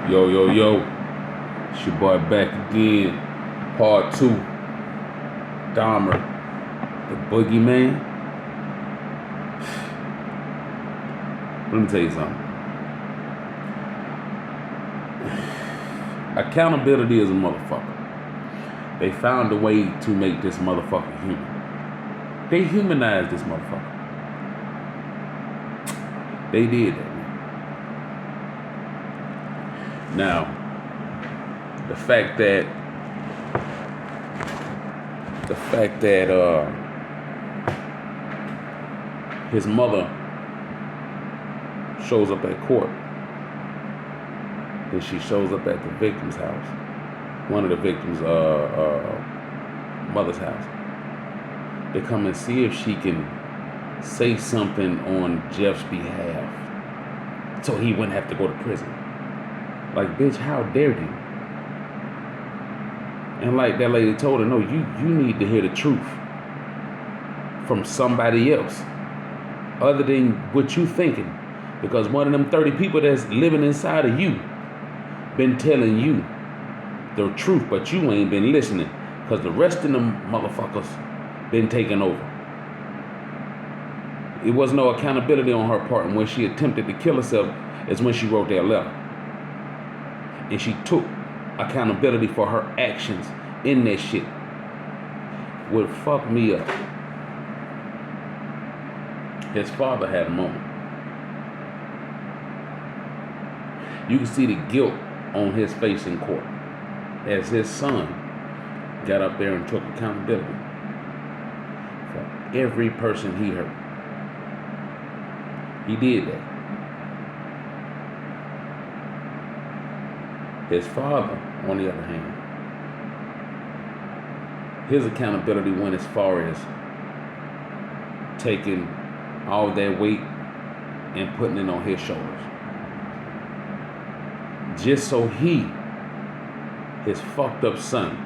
Yo, yo, yo. It's your boy back again. Part 2. Dahmer, the boogeyman. Let me tell you something. Accountability is a motherfucker. They found a way to make this motherfucker human. They humanized this motherfucker. They did that. Now, the fact that his mother shows up at court, and she shows up at the victim's house, one of the victims' mother's house. They come and see if she can say something on Jeff's behalf, so he wouldn't have to go to prison. Like, bitch, how dare you? And like that lady told her, no, you need to hear the truth from somebody else other than what you thinking. Because one of them 30 people that's living inside of you been telling you the truth, but you ain't been listening because the rest of them motherfuckers been taking over. It was no accountability on her part, and when she attempted to kill herself is when she wrote that letter. And she took accountability for her actions in that shit. What fucked me up, his father had a moment. You can see the guilt on his face in court as his son got up there and took accountability for every person he hurt. He did that. His father, on the other hand, his accountability went as far as taking all that weight and putting it on his shoulders. Just so his fucked up son,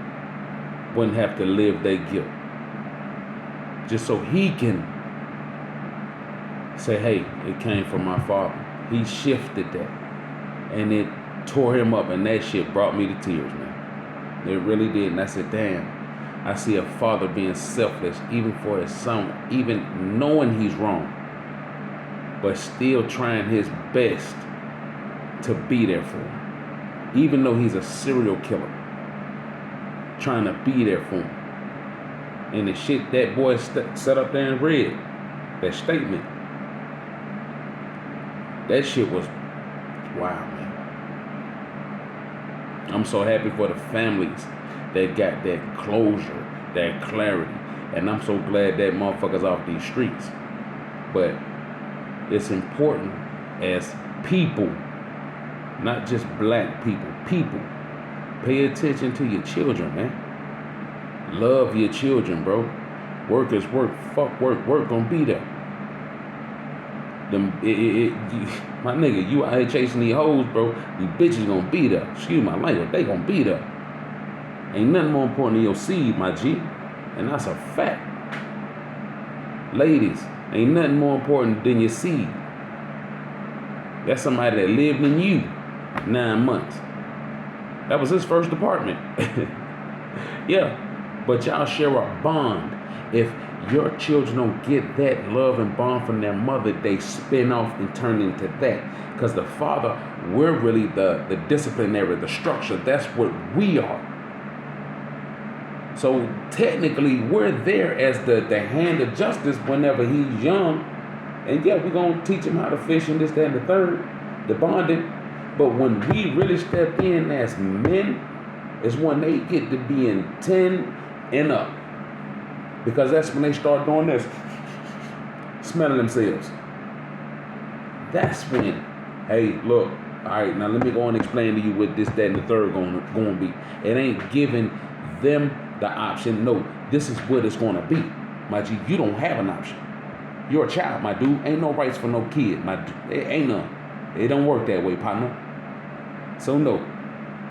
wouldn't have to live that guilt. Just so he can say, hey, it came from my father. He shifted that. And it tore him up, and that shit brought me to tears, man. It really did. And I said, damn, I see a father being selfless even for his son, even knowing he's wrong, but still trying his best to be there for him, even though he's a serial killer, trying to be there for him. And the shit that boy set up there and read, that statement, that shit was wow, man. I'm so happy for the families that got that closure, that clarity. And I'm so glad that motherfucker's off these streets. But it's important as people, not just black people, pay attention to your children, man. Love your children, bro. Work is work. Fuck work. Work gonna be there. My nigga, you out here chasing these hoes, bro. These bitches gonna be there. Excuse my language, they gonna be there. Ain't nothing more important than your seed, my G. And that's a fact. Ladies, ain't nothing more important than your seed. That's somebody that lived in you 9 months. That was his first apartment. Yeah, but y'all share a bond. If your children don't get that love and bond from their mother, they spin off and turn into that. Because the father, we're really the disciplinary, the structure. That's what we are. So technically, we're there as the hand of justice whenever he's young. And yeah, we're going to teach him how to fish and this, that, and the third, the bonding. But when we really step in as men, is when they get to being 10 and up. Because that's when they start doing this, smelling themselves. That's when, hey, look, all right, now let me go and explain to you what this, that, and the third going to be. It ain't giving them the option. No, this is what it's going to be. My G, you don't have an option. You're a child, my dude. Ain't no rights for no kid, my dude. It ain't none. It don't work that way, partner. So no,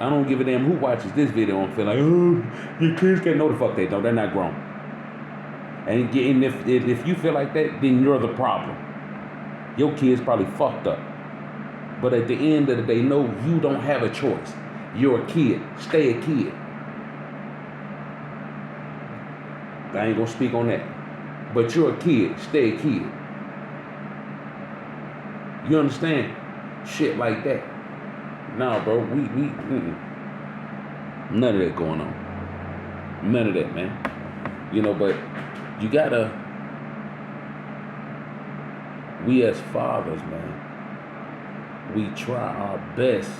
I don't give a damn who watches this video and feel like, oh, your kids can't know the fuck they don't. They're not grown. And if you feel like that, then you're the problem. Your kids probably fucked up. But at the end of the day, no, you don't have a choice. You're a kid. Stay a kid. I ain't gonna speak on that. But you're a kid. Stay a kid. You understand? Shit like that. Nah, bro. None of that going on. None of that, man. You know, but you gotta, we as fathers, man, we try our best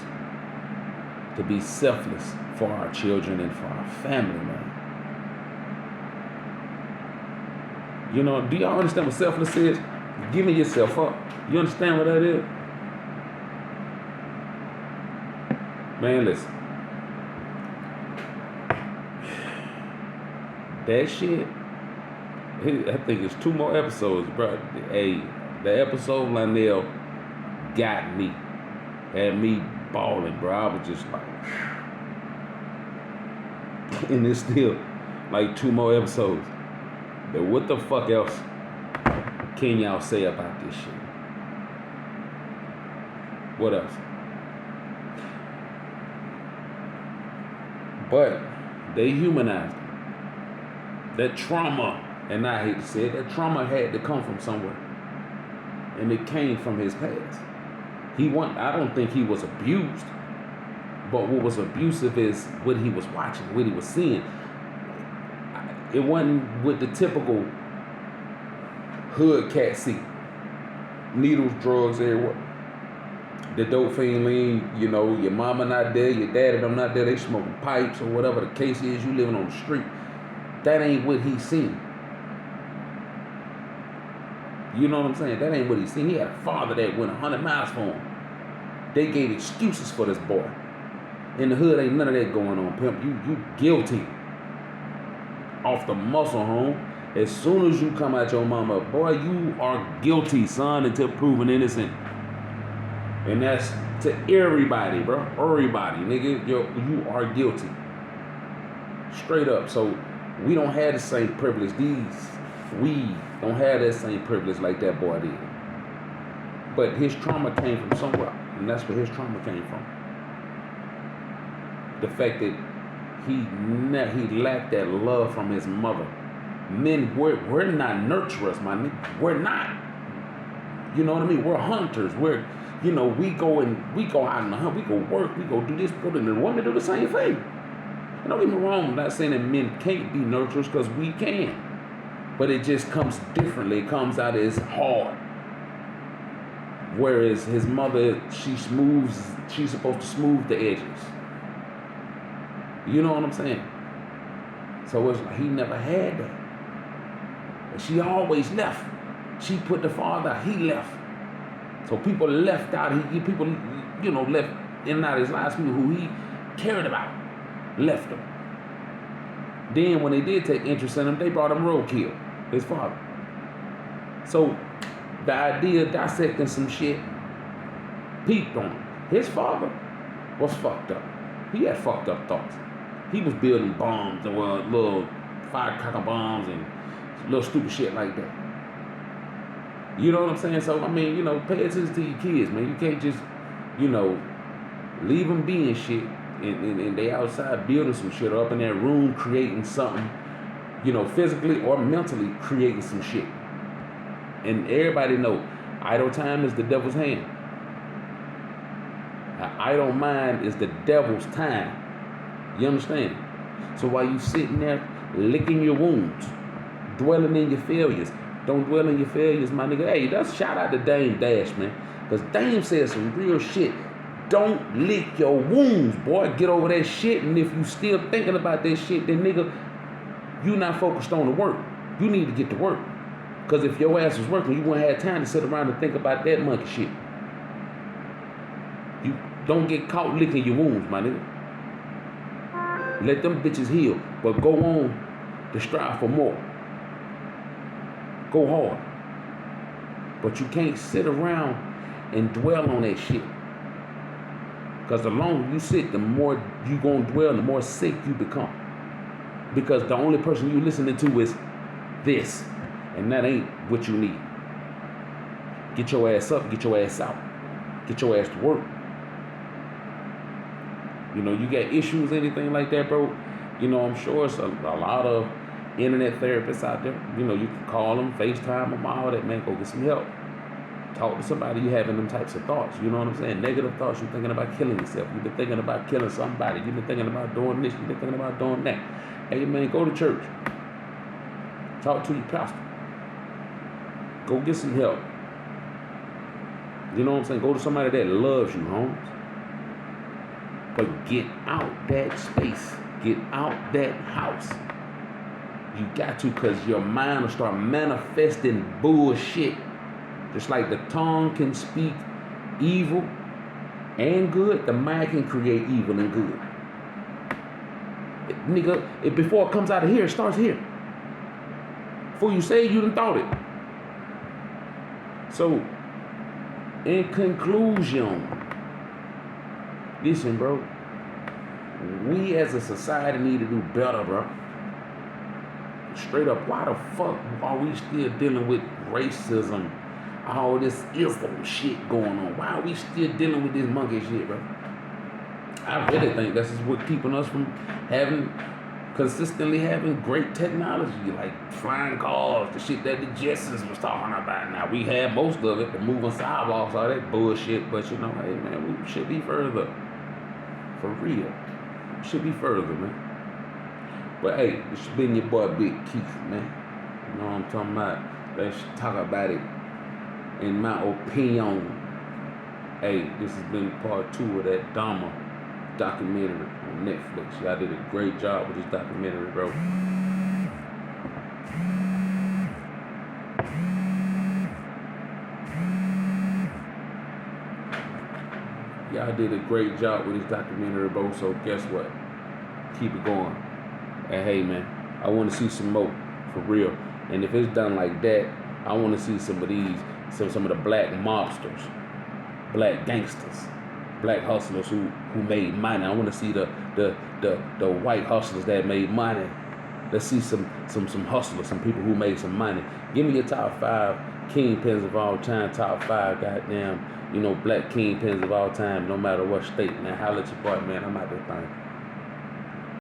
to be selfless for our children and for our family, man. You know, do y'all understand what selfless is? Giving yourself up. You understand what that is? Man, listen. That shit, I think it's 2 more episodes, bro. Hey, the episode Lionel got me. Had me balling, bro. I was just like, and it's still like 2 more episodes. But what the fuck else can y'all say about this shit? What else? But they humanized him. That trauma, and I hate to say it, that trauma had to come from somewhere. And it came from his past. I don't think he was abused. But what was abusive is what he was watching, what he was seeing. It wasn't with the typical hood cat see. Needles, drugs, everywhere. The dope fiend lean, you know, your mama not there, your daddy them not there, they smoking pipes or whatever the case is, you living on the street. That ain't what he seen. You know what I'm saying? That ain't what he seen. He had a father that went 100 miles for him. They gave excuses for this boy. In the hood ain't none of that going on, pimp. You guilty. Off the muscle home. As soon as you come out your mama, boy, you are guilty, son, until proven innocent. And that's to everybody, bro. Everybody, nigga. You are guilty. Straight up. So we don't have the same privilege. We don't have that same privilege like that boy did. But his trauma came from somewhere. And that's where his trauma came from. The fact that he lacked that love from his mother. Men, we're not nurturers, my nigga. We're not. You know what I mean? We're hunters. We go out in the hunt. We go work. We go do this. We go do that. And women do the same thing. And don't get me wrong. I'm not saying that men can't be nurturers, because we can. But it just comes differently. It comes out as hard. Whereas his mother, she's supposed to smooth the edges. You know what I'm saying? So it's like he never had that. And she always left. She put the father out, he left. So people left out, people, left in and out of his lives, people who he cared about, left him. Then when they did take interest in him, they brought him roadkill, his father. So the idea of dissecting some shit peeped on him. His father was fucked up. He had fucked up thoughts. He was building bombs, little firecracker bombs and little stupid shit like that. You know what I'm saying? So, I mean, pay attention to your kids, man. You can't just, leave them being shit and they outside building some shit, or up in that room creating something, physically or mentally creating some shit. And everybody know, idle time is the devil's hand. Idle mind is the devil's time. You understand? So while you sitting there licking your wounds, dwelling in your failures, don't dwell in your failures, my nigga. Hey, that's shout out to Dame Dash, man. Because Dame said some real shit. Don't lick your wounds, boy. Get over that shit. And if you still thinking about that shit, then nigga, you not focused on the work. You need to get to work. Because if your ass was working, you wouldn't have time to sit around and think about that monkey shit. You don't get caught licking your wounds, my nigga. Let them bitches heal, but go on to strive for more. Go hard. But you can't sit around and dwell on that shit. Because the longer you sit, the more you gonna dwell, the more sick you become. Because the only person you listening to is this. And that ain't what you need. Get your ass up, get your ass out. Get your ass to work. You know, you got issues, anything like that, bro. You know, I'm sure it's a lot of internet therapists out there. You know, you can call them, FaceTime them, all that, man. Go get some help. Talk to somebody you having them types of thoughts. You know what I'm saying? Negative thoughts. You're thinking about killing yourself. You've been thinking about killing somebody. You've been thinking about doing this. You've been thinking about doing that. Hey, man, go to church. Talk to your pastor. Go get some help. You know what I'm saying? Go to somebody that loves you, Holmes. But get out that space. Get out that house. You got to, because your mind will start manifesting bullshit. Just like the tongue can speak evil and good, the mind can create evil and good. Nigga, before it comes out of here, it starts here. Before you say it, you done thought it. So, in conclusion, listen, bro. We as a society need to do better, bro. Straight up, why the fuck are we still dealing with racism? All this Islam shit going on. Why are we still dealing with this monkey shit, bro? I really think this is what keeping us from consistently having great technology, like flying cars, the shit that the Jetsons was talking about. Now, we had most of it, the moving sidewalks, all that bullshit, but you know, hey, man, we should be further. For real. We should be further, man. But hey, this has been your boy Big Keith, man. You know what I'm talking about? Let's talk about it. In my opinion, hey, this has been part 2 of that DAHMER documentary on Netflix. Y'all did a great job with this documentary, bro. Y'all did a great job with this documentary, bro. So guess what? Keep it going. And hey, man, I want to see some more, for real. And if it's done like that, I want to see some of these. Some of the black mobsters, black gangsters, black hustlers who made money. I want to see the white hustlers that made money. Let's see some hustlers, some people who made some money. Give me your top 5 kingpins of all time, top 5 goddamn, you know, black kingpins of all time, no matter what state, man. Holla at your boy, man. I'm out there, thing.